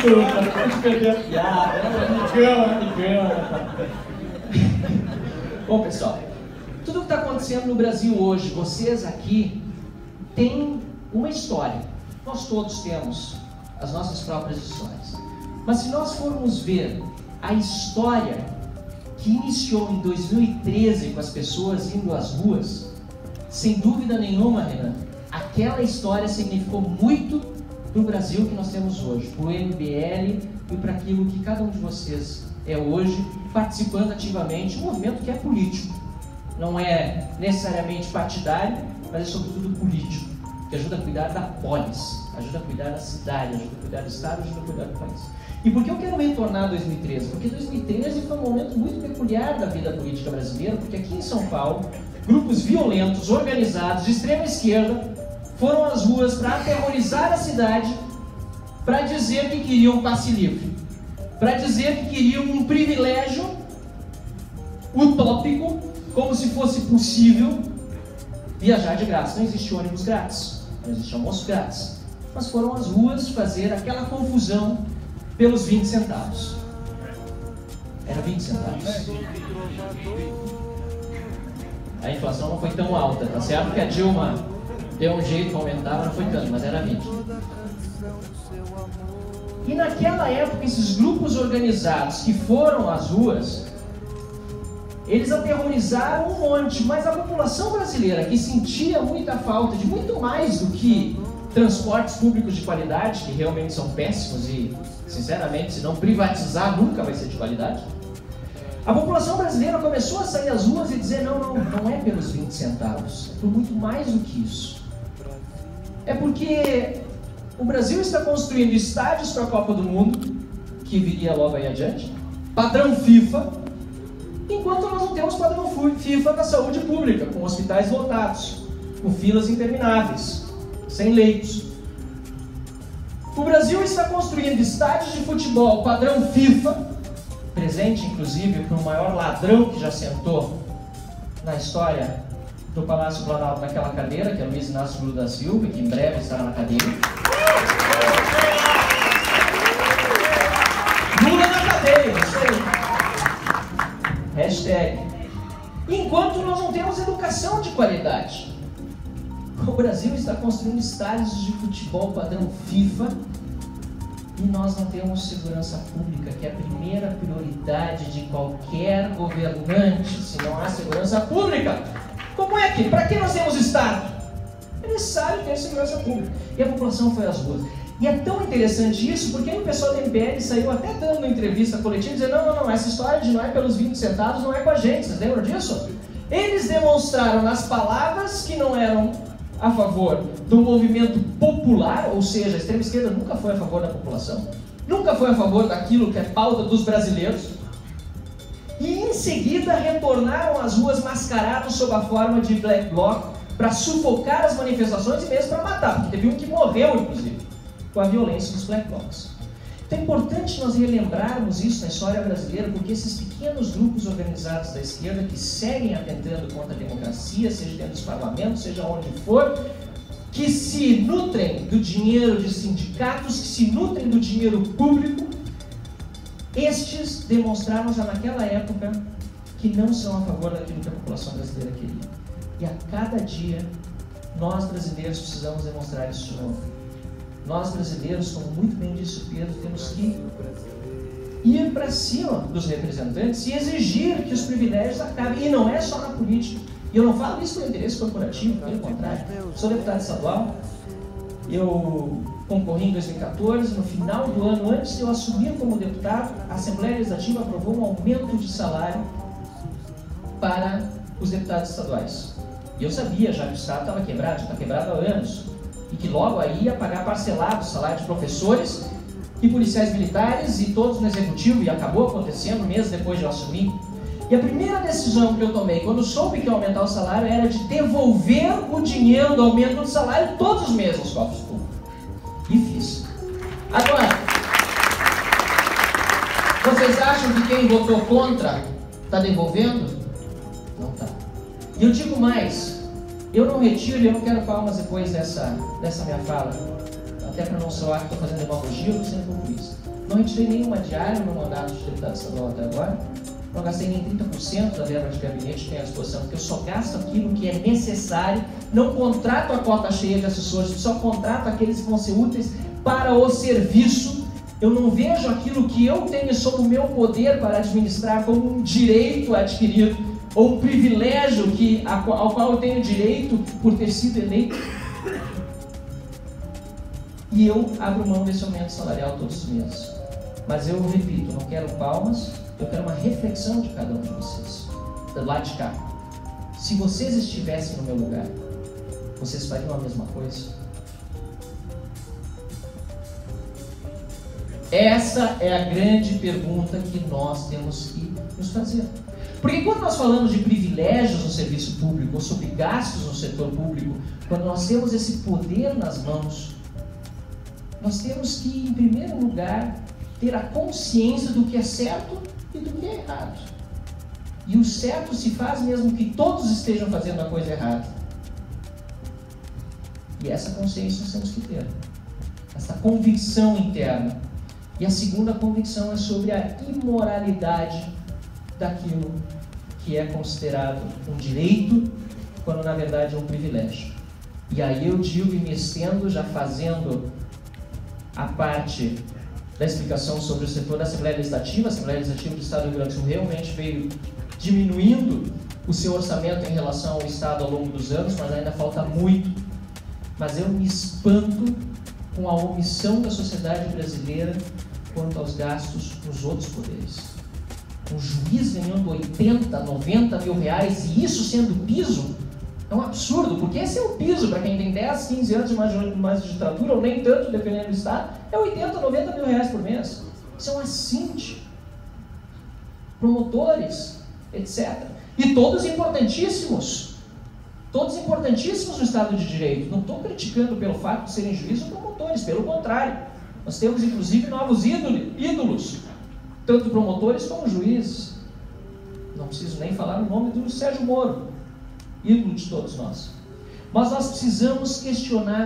desculpa, a gente perdeu a piada, me Bom, pessoal, tudo que está acontecendo no Brasil hoje, vocês aqui têm uma história. Nós todos temos as nossas próprias histórias. Mas se nós formos ver a história que iniciou em 2013 com as pessoas indo às ruas, sem dúvida nenhuma, Renan, aquela história significou muito para o Brasil que nós temos hoje, para o MBL e para aquilo que cada um de vocês é hoje, participando ativamente, um movimento que é político. Não é necessariamente partidário, mas é sobretudo político, que ajuda a cuidar da polis, ajuda a cuidar da cidade, ajuda a cuidar do Estado, ajuda a cuidar do país. E por que eu quero retornar a 2013? Porque 2013 foi um momento muito peculiar da vida política brasileira, porque aqui em São Paulo, grupos violentos, organizados, de extrema esquerda, foram às ruas para aterrorizar a cidade, para dizer que queriam passe livre, para dizer que queriam um privilégio utópico, como se fosse possível viajar de graça. Não existe ônibus grátis, não existe almoço grátis, mas foram às ruas fazer aquela confusão pelos 20 centavos. Era 20 centavos. A inflação não foi tão alta, tá certo que a Dilma deu um jeito de aumentar, não foi tanto, mas era 20. E naquela época, esses grupos organizados que foram às ruas, eles aterrorizaram um monte, mas a população brasileira, que sentia muita falta de muito mais do que transportes públicos de qualidade, que realmente são péssimos e, sinceramente, se não privatizar, nunca vai ser de qualidade. A população brasileira começou a sair às ruas e dizer, não é pelos 20 centavos, é por muito mais do que isso. É porque o Brasil está construindo estádios para a Copa do Mundo, que viria logo aí adiante, padrão FIFA, enquanto nós não temos padrão FIFA na saúde pública, com hospitais lotados, com filas intermináveis, sem leitos. O Brasil está construindo estádios de futebol padrão FIFA, presente inclusive para o maior ladrão que já sentou na história do Palácio Planalto naquela cadeira, que é Luiz Inácio Lula da Silva, que em breve estará na cadeira. Lula na cadeia, isso aí. Hashtag. Enquanto nós não temos educação de qualidade. O Brasil está construindo estádios de futebol padrão FIFA e nós não temos segurança pública, que é a primeira prioridade de qualquer governante. Se não há segurança pública, como é que? Para que nós temos Estado? É necessário ter segurança pública. E a população foi às ruas. E é tão interessante isso, porque aí o pessoal do MBL saiu até dando uma entrevista coletiva dizendo não, essa história de não é pelos 20 centavos não é com a gente, vocês lembram disso? Eles demonstraram nas palavras que não eram a favor do movimento popular, ou seja, a extrema esquerda nunca foi a favor da população, nunca foi a favor daquilo que é pauta dos brasileiros, e em seguida retornaram às ruas mascarados sob a forma de black bloc para sufocar as manifestações e mesmo para matar, porque teve um que morreu, inclusive, com a violência dos black blocs. Então é importante nós relembrarmos isso na história brasileira, porque esses pequenos grupos organizados da esquerda que seguem atentando contra a democracia, seja dentro dos parlamentos, seja onde for, que se nutrem do dinheiro de sindicatos, que se nutrem do dinheiro público, estes demonstraram já naquela época que não são a favor daquilo que a população brasileira queria. E a cada dia, nós brasileiros precisamos demonstrar isso de novo. Nós brasileiros, como muito bem disse o Pedro, temos que ir para cima dos representantes e exigir que os privilégios acabem. E não é só na política. E eu não falo isso por interesse corporativo, pelo contrário. Sou deputado estadual, eu concorri em 2014, no final do ano, antes de eu assumir como deputado, a Assembleia Legislativa aprovou um aumento de salário para os deputados estaduais. E eu sabia já que o Estado estava quebrado, já está quebrado há anos, e que logo aí ia pagar parcelado o salário de professores e policiais militares e todos no executivo, e acabou acontecendo meses depois de eu assumir. E a primeira decisão que eu tomei quando soube que ia aumentar o salário era de devolver o dinheiro do aumento do salário todos os meses aos cofres públicos. E fiz. Agora, vocês acham que quem votou contra está devolvendo? Não está. E eu digo mais, eu não retiro e eu não quero palmas depois dessa minha fala, até para não soar que estou fazendo demagogia, eu estou sendo populista. Não retirei nenhuma diária no meu mandato de deputado estadual até agora. Não gastei nem 30% da verba de gabinete que tenho à disposição, porque eu só gasto aquilo que é necessário. Não contrato a cota cheia de assessores, só contrato aqueles que vão ser úteis para o serviço. Eu não vejo aquilo que eu tenho sob o meu poder para administrar como um direito adquirido ou um privilégio ao qual eu tenho direito por ter sido eleito. E eu abro mão desse aumento salarial todos os meses. Mas eu repito, não quero palmas, eu quero uma reflexão de cada um de vocês, do lado de cá. Se vocês estivessem no meu lugar, vocês fariam a mesma coisa? Essa é a grande pergunta que nós temos que nos fazer. Porque quando nós falamos de privilégios no serviço público, ou sobre gastos no setor público, quando nós temos esse poder nas mãos, nós temos que, em primeiro lugar, ter a consciência do que é certo e do que é errado. E o certo se faz mesmo que todos estejam fazendo a coisa errada. E essa consciência nós temos que ter. Essa convicção interna. E a segunda convicção é sobre a imoralidade daquilo que é considerado um direito, quando na verdade é um privilégio. E aí eu digo e me estendo, já fazendo a parte da explicação sobre o setor da Assembleia Legislativa. A Assembleia Legislativa do Estado do Rio Grande do Sul realmente veio diminuindo o seu orçamento em relação ao Estado ao longo dos anos, mas ainda falta muito. Mas eu me espanto com a omissão da sociedade brasileira quanto aos gastos nos outros poderes. Um juiz ganhando 80, 90 mil reais, e isso sendo piso, é um absurdo, porque esse é o piso para quem tem 10, 15 anos de mais de ditadura, ou nem tanto, dependendo do Estado, é 80, 90 mil reais por mês. Isso é um assinte. Promotores, etc. E todos importantíssimos. Todos importantíssimos no Estado de Direito. Não estou criticando pelo fato de serem juízes ou promotores, pelo contrário. Nós temos, inclusive, novos ídolos, tanto promotores como juízes. Não preciso nem falar o nome do Sérgio Moro, ídolo de todos nós. Mas nós precisamos questionar